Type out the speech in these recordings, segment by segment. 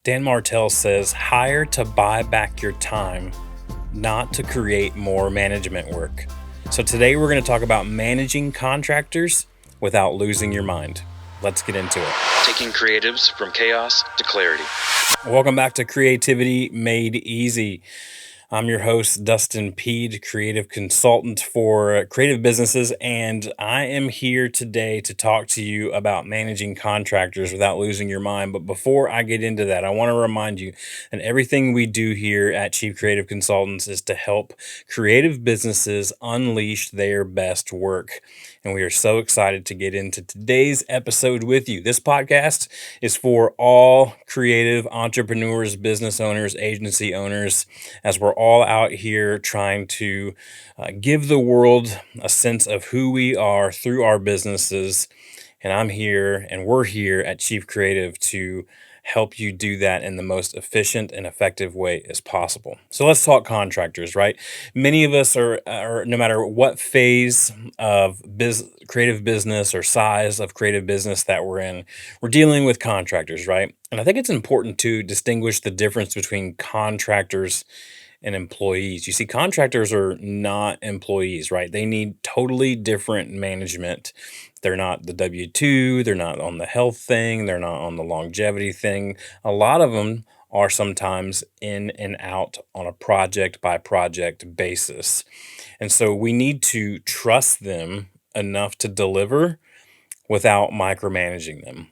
Dan Martell says, hire to buy back your time, not to create more management work. So today we're going to talk about managing contractors without losing your mind. Let's get into it. Taking creatives from chaos to clarity. Welcome back to Creativity Made Easy. I'm your host, Dustin Pead, creative consultant for creative businesses, and I am here today to talk to you about managing contractors without losing your mind. But before I get into that, I want to remind you that everything we do here at Chief Creative Consultants is to help creative businesses unleash their best work. And we are so excited to get into today's episode with you. This podcast is for all creative entrepreneurs, business owners, agency owners, as we're all out here trying to give the world a sense of who we are through our businesses. And I'm here and we're here at Chief Creative to help you do that in the most efficient and effective way as possible. So let's talk contractors, right? Many of us are no matter what phase of creative business or size of creative business that we're in, we're dealing with contractors, right? And I think it's important to distinguish the difference between contractors and employees. You see, contractors are not employees, right? They need totally different management. They're not the W 2, they're not on the health thing, they're not on the longevity thing. A lot of them are sometimes in and out on a project by project basis. And so we need to trust them enough to deliver without micromanaging them.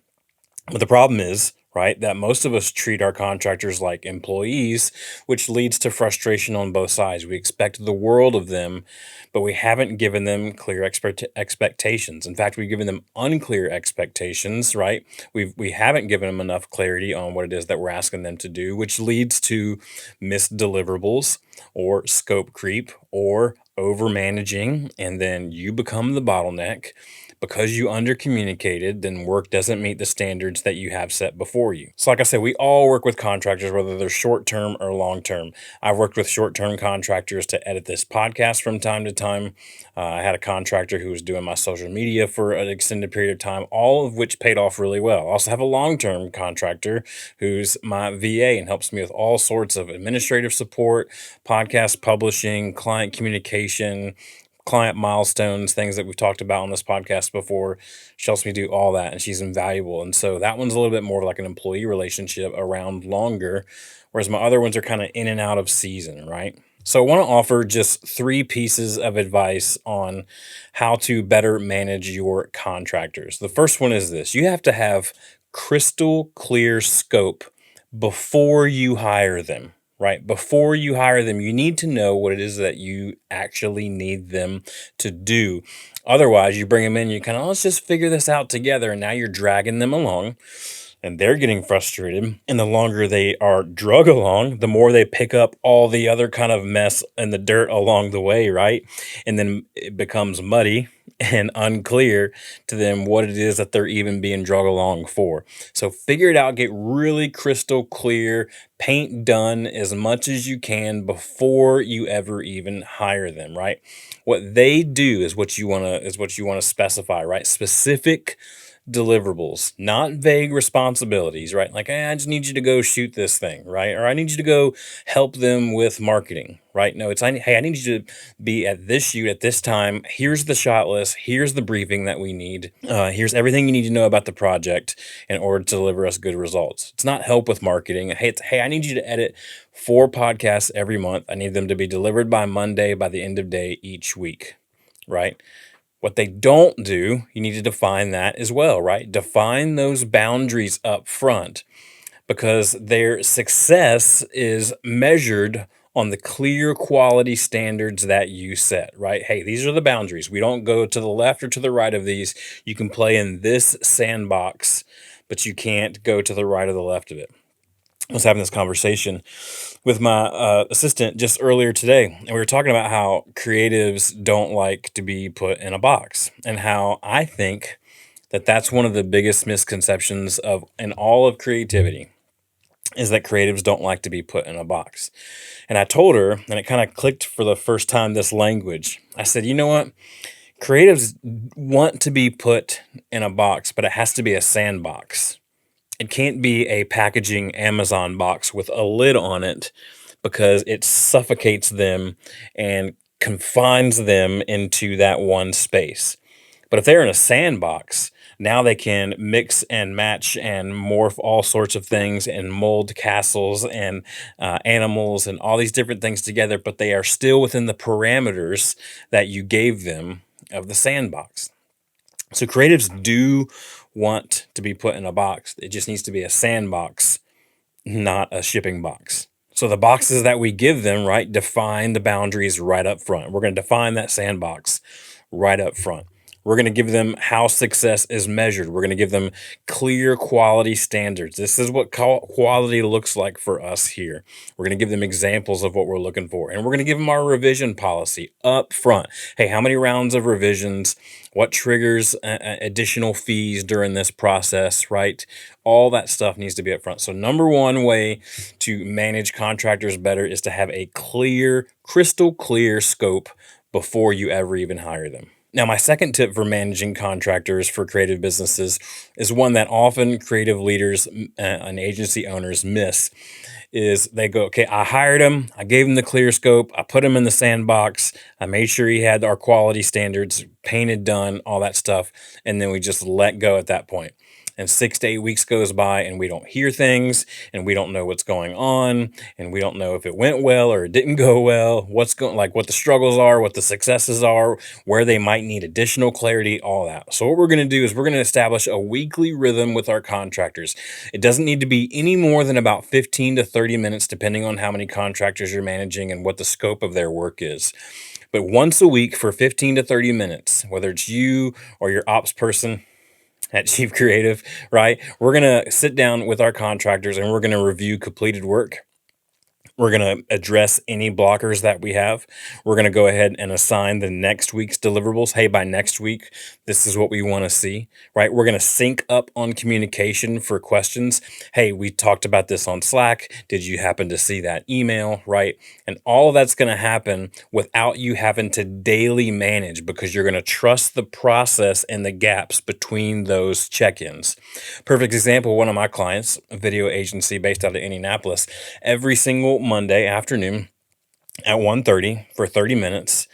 But the problem is, right, that most of us treat our contractors like employees, which leads to frustration on both sides. We expect the world of them, but we haven't given them clear expectations. In fact, we've given them unclear expectations, right? We haven't given them enough clarity on what it is that we're asking them to do, which leads to missed deliverables or scope creep or over managing, and then you become the bottleneck. Because you undercommunicated, then work doesn't meet the standards that you have set before you. So like I said, we all work with contractors, whether they're short-term or long-term. I've worked with short-term contractors to edit this podcast from time to time. I had a contractor who was doing my social media for an extended period of time, all of which paid off really well. I also have a long-term contractor who's my VA and helps me with all sorts of administrative support, podcast publishing, client communication, client milestones, things that we've talked about on this podcast before. She helps me do all that, and she's invaluable. And so that one's a little bit more like an employee relationship around longer, whereas my other ones are kind of in and out of season, right? So I want to offer just 3 pieces of advice on how to better manage your contractors. The first one is this: you have to have crystal clear scope before you hire them. Right? Before you hire them, you need to know what it is that you actually need them to do. Otherwise, you bring them in, you kind of, let's just figure this out together. And now you're dragging them along and they're getting frustrated. And the longer they are drug along, the more they pick up all the other kind of mess and the dirt along the way, right? And then it becomes muddy and unclear to them what it is that they're even being drug along for. So figure it out, get really crystal clear, paint done as much as you can before you ever even hire them, right? What they do is what you want to specify, right? Specific deliverables, not vague responsibilities, right? Like, I just need you to go shoot this thing, right? Or I need you to go help them with marketing, right? No, it's, hey, I need you to be at this shoot at this time. Here's the shot list. Here's the briefing that we need. Here's everything you need to know about the project in order to deliver us good results. It's not help with marketing. Hey, hey, I need you to edit 4 podcasts every month. I need them to be delivered by Monday by the end of day each week, right? What they don't do, you need to define that as well, right? Define those boundaries up front, because their success is measured on the clear quality standards that you set, right? Hey, these are the boundaries. We don't go to the left or to the right of these. You can play in this sandbox, but you can't go to the right or the left of it. I was having this conversation with my assistant just earlier today, and we were talking about how creatives don't like to be put in a box, and how I think that that's one of the biggest misconceptions of in all of creativity, is that creatives don't like to be put in a box. And I told her, and it kind of clicked for the first time, this language. I said, you know what? Creatives want to be put in a box, but it has to be a sandbox. It can't be a packaging Amazon box with a lid on it because it suffocates them and confines them into that one space. But if they're in a sandbox, now they can mix and match and morph all sorts of things and mold castles and animals and all these different things together, but they are still within the parameters that you gave them of the sandbox. So creatives do want to be put in a box. It just needs to be a sandbox, not a shipping box. So the boxes that we give them, right, define the boundaries right up front. We're going to define that sandbox right up front. We're going to give them how success is measured. We're going to give them clear quality standards. This is what quality looks like for us here. We're going to give them examples of what we're looking for. And we're going to give them our revision policy up front. Hey, how many rounds of revisions? What triggers additional fees during this process, right? All that stuff needs to be up front. So number one way to manage contractors better is to have a clear, crystal clear scope before you ever even hire them. Now, my second tip for managing contractors for creative businesses is one that often creative leaders and agency owners miss is they go, okay, I hired him, I gave him the clear scope, I put him in the sandbox, I made sure he had our quality standards painted, done, all that stuff, and then we just let go at that point. And 6 to 8 weeks goes by and we don't hear things and we don't know what's going on and we don't know if it went well or it didn't go well, what's going, like what the struggles are, what the successes are, where they might need additional clarity, all that. So what we're going to do is we're going to establish a weekly rhythm with our contractors. It doesn't need to be any more than about 15 to 30 minutes, depending on how many contractors you're managing and what the scope of their work is. But once a week for 15 to 30 minutes, whether it's you or your ops person at Chief Creative, right? We're going to sit down with our contractors and we're going to review completed work. We're going to address any blockers that we have. We're going to go ahead and assign the next week's deliverables. Hey, by next week, this is what we want to see, right? We're going to sync up on communication for questions. Hey, we talked about this on Slack. Did you happen to see that email, right? And all of that's going to happen without you having to daily manage because you're going to trust the process and the gaps between those check-ins. Perfect example, one of my clients, a video agency based out of Indianapolis, every single Monday afternoon at 1:30 for 30 minutes,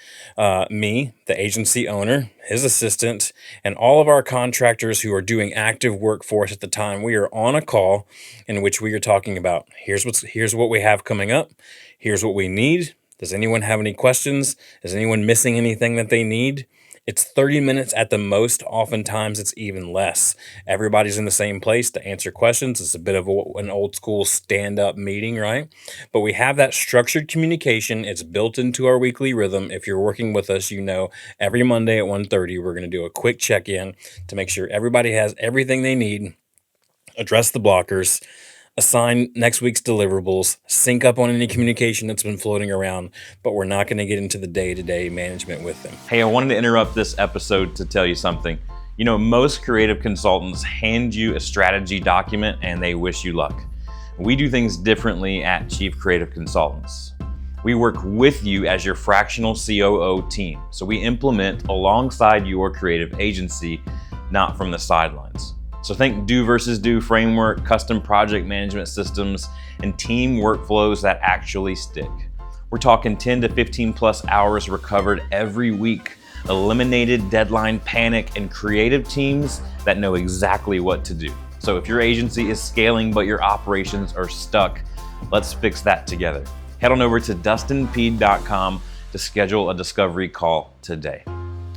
me, the agency owner, his assistant, and all of our contractors who are doing active work for us at the time, we are on a call in which we are talking about here's what we have coming up, here's what we need. Does anyone have any questions? Is anyone missing anything that they need? It's 30 minutes at the most. Oftentimes, it's even less. Everybody's in the same place to answer questions. It's a bit of an old school stand-up meeting, right? But we have that structured communication. It's built into our weekly rhythm. If you're working with us, you know every Monday at 1:30, we're going to do a quick check-in to make sure everybody has everything they need, address the blockers, assign next week's deliverables, sync up on any communication that's been floating around, but we're not going to get into the day-to-day management with them. Hey, I wanted to interrupt this episode to tell you something. You know, most creative consultants hand you a strategy document and they wish you luck. We do things differently at Chief Creative Consultants. We work with you as your fractional COO team. So we implement alongside your creative agency, not from the sidelines. So think do versus do framework, custom project management systems, and team workflows that actually stick. We're talking 10 to 15 plus hours recovered every week, eliminated deadline panic, and creative teams that know exactly what to do. So if your agency is scaling but your operations are stuck, let's fix that together. Head on over to dustinpead.com to schedule a discovery call today.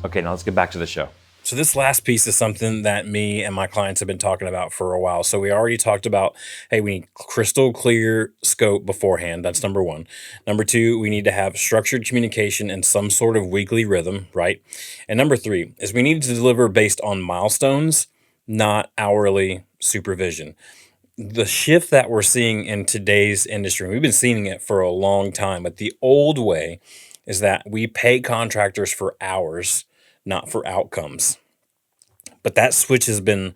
Okay, now let's get back to the show. So this last piece is something that me and my clients have been talking about for a while. So we already talked about, hey, we need crystal clear scope beforehand. That's number one. Number two, we need to have structured communication and some sort of weekly rhythm, right? And number three is we need to deliver based on milestones, not hourly supervision. The shift that we're seeing in today's industry, we've been seeing it for a long time, but the old way is that we pay contractors for hours, not for outcomes. But that switch has been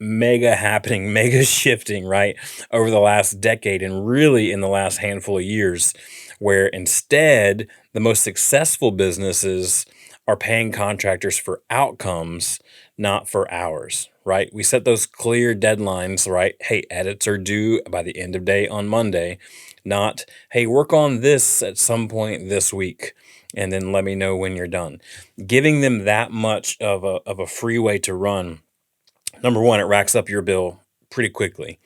mega happening, mega shifting, right, over the last decade and really in the last handful of years, where instead the most successful businesses are paying contractors for outcomes, not for hours, right? We set those clear deadlines, right? Hey, edits are due by the end of day on Monday, not, hey, work on this at some point this week and then let me know when you're done. Giving them that much of a freeway to run, number one, it racks up your bill pretty quickly.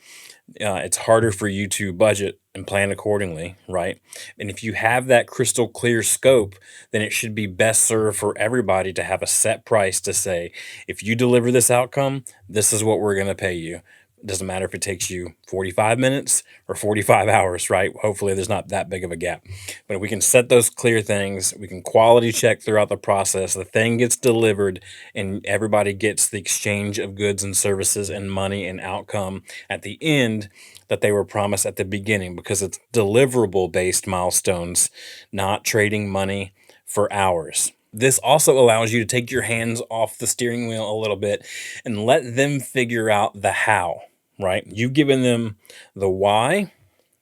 It's harder for you to budget and plan accordingly, right? And if you have that crystal clear scope, then it should be best served for everybody to have a set price to say, if you deliver this outcome, this is what we're going to pay you. It doesn't matter if it takes you 45 minutes or 45 hours, right? Hopefully, there's not that big of a gap. But if we can set those clear things, we can quality check throughout the process, the thing gets delivered, and everybody gets the exchange of goods and services and money and outcome at the end that they were promised at the beginning, because it's deliverable based milestones, not trading money for hours. This also allows you to take your hands off the steering wheel a little bit and let them figure out the how, right? You've given them the why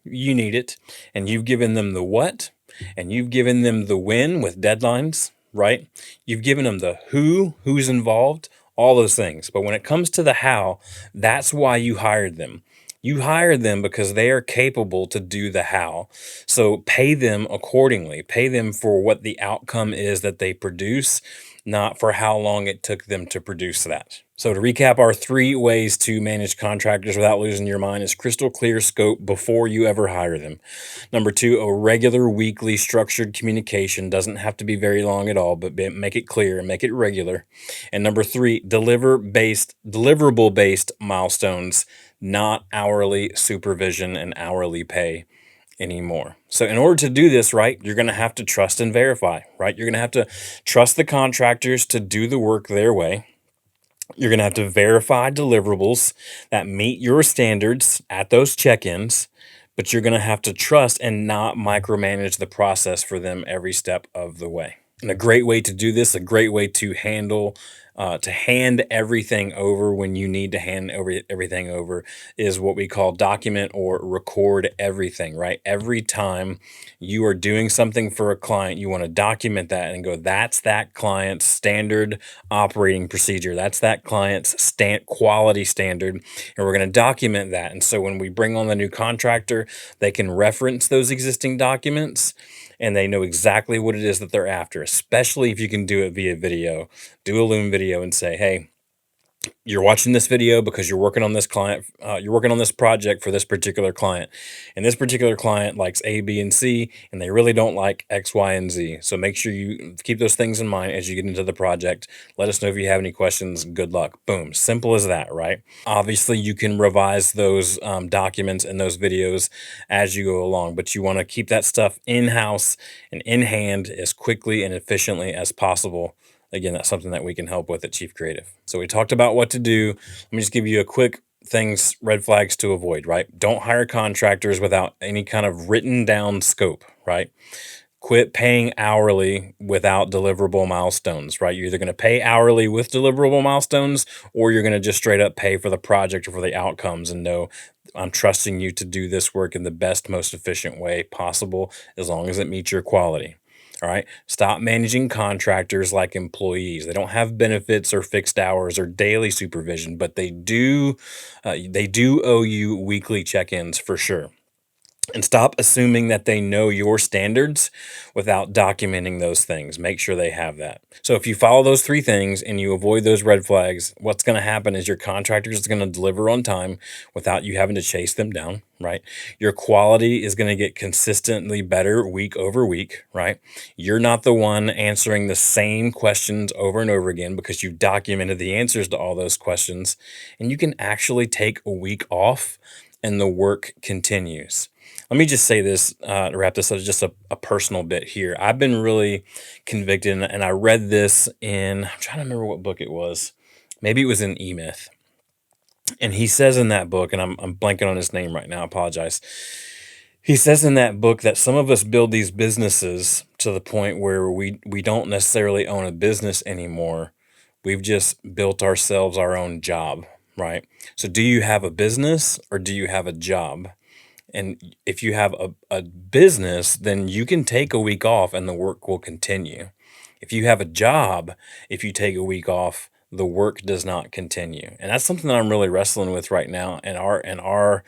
you need it, and you've given them the what, and you've given them the when with deadlines, right? You've given them the who's involved, all those things. But when it comes to the how, that's why you hired them. You hired them because they are capable to do the how. So pay them accordingly. Pay them for what the outcome is that they produce, not for how long it took them to produce that. So to recap, our 3 ways to manage contractors without losing your mind is crystal clear scope before you ever hire them. Number 2, a regular weekly structured communication. Doesn't have to be very long at all, but make it clear and make it regular. And number 3, deliverable based milestones, not hourly supervision and hourly pay anymore. So in order to do this right, you're going to have to trust and verify, right? You're going to have to trust the contractors to do the work their way. You're going to have to verify deliverables that meet your standards at those check-ins, but you're going to have to trust and not micromanage the process for them every step of the way. And a great way to do this, a great way to hand everything over when you need to hand everything over, is what we call document or record everything, right? Every time you are doing something for a client, you want to document that and go, that's that client's standard operating procedure. That's that client's quality standard. And we're going to document that. And so when we bring on the new contractor, they can reference those existing documents and they know exactly what it is that they're after, especially if you can do it via video. Do a Loom video and say, hey, you're watching this video because you're working on this client, you're working on this project for this particular client. And this particular client likes A, B, and C, and they really don't like X, Y, and Z. So make sure you keep those things in mind as you get into the project. Let us know if you have any questions. Good luck. Boom. Simple as that, right? Obviously, you can revise those documents and those videos as you go along, but you want to keep that stuff in-house and in hand as quickly and efficiently as possible. Again, that's something that we can help with at Chief Creative. So we talked about what to do. Let me just give you a quick red flags to avoid, right? Don't hire contractors without any kind of written down scope, right? Quit paying hourly without deliverable milestones, right? You're either going to pay hourly with deliverable milestones, or you're going to just straight up pay for the project or for the outcomes and know, I'm trusting you to do this work in the best, most efficient way possible, as long as it meets your quality. All right. Stop managing contractors like employees. They don't have benefits or fixed hours or daily supervision, but they do owe you weekly check-ins for sure. And stop assuming that they know your standards without documenting those things. Make sure they have that. So if you follow those 3 things and you avoid those red flags, what's going to happen is your contractor is going to deliver on time without you having to chase them down, right? Your quality is going to get consistently better week over week, right? You're not the one answering the same questions over and over again because you've documented the answers to all those questions, and you can actually take a week off and the work continues. Let me just say this to wrap this up, just a personal bit here. I've been really convicted, and I read this I'm trying to remember what book it was. Maybe it was in E-Myth. And he says in that book, and I'm blanking on his name right now, I apologize. He says in that book that some of us build these businesses to the point where we don't necessarily own a business anymore. We've just built ourselves our own job, right? So do you have a business or do you have a job? And if you have a business, then you can take a week off and the work will continue. If you have a job, if you take a week off, the work does not continue. And that's something that I'm really wrestling with right now in our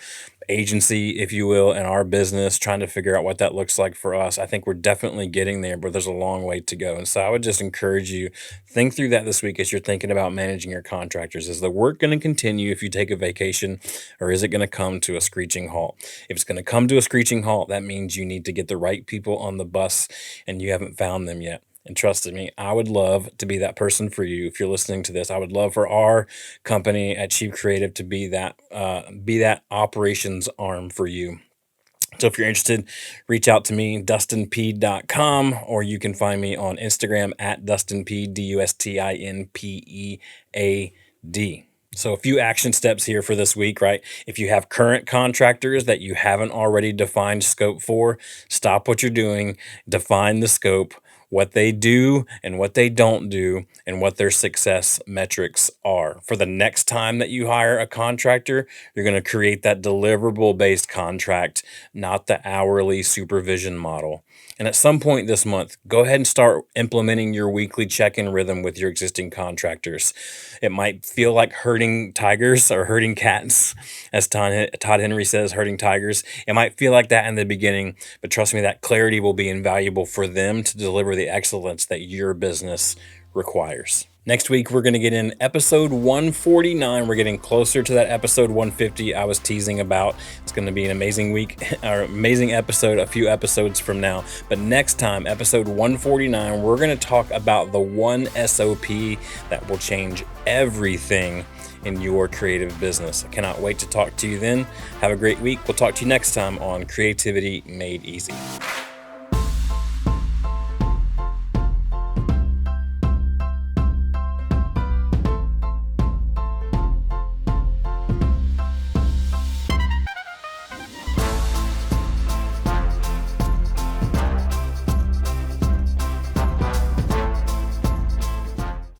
agency, if you will, in our business, trying to figure out what that looks like for us. I think we're definitely getting there, but there's a long way to go. And so I would just encourage you, think through that this week as you're thinking about managing your contractors. Is the work going to continue if you take a vacation, or is it going to come to a screeching halt? If it's going to come to a screeching halt, that means you need to get the right people on the bus, and you haven't found them yet. And trust me, I would love to be that person for you. If you're listening to this, I would love for our company at Chief Creative to be that operations arm for you. So if you're interested, reach out to me, dustinpead.com, or you can find me on Instagram at dustinpead, DustinPead. So a few action steps here for this week, right? If you have current contractors that you haven't already defined scope for, stop what you're doing, define the scope, what they do and what they don't do, and what their success metrics are. For the next time that you hire a contractor, you're going to create that deliverable-based contract, not the hourly supervision model. And at some point this month, go ahead and start implementing your weekly check-in rhythm with your existing contractors. It might feel like herding tigers or herding cats, as Todd Henry says, herding tigers. It might feel like that in the beginning, but trust me, that clarity will be invaluable for them to deliver the excellence that your business requires. Next week, we're going to get in episode 149. We're getting closer to that episode 150 I was teasing about. It's going to be an amazing week, or amazing episode, a few episodes from now. But next time, episode 149, we're going to talk about the one SOP that will change everything in your creative business. I cannot wait to talk to you then. Have a great week. We'll talk to you next time on Creativity Made Easy.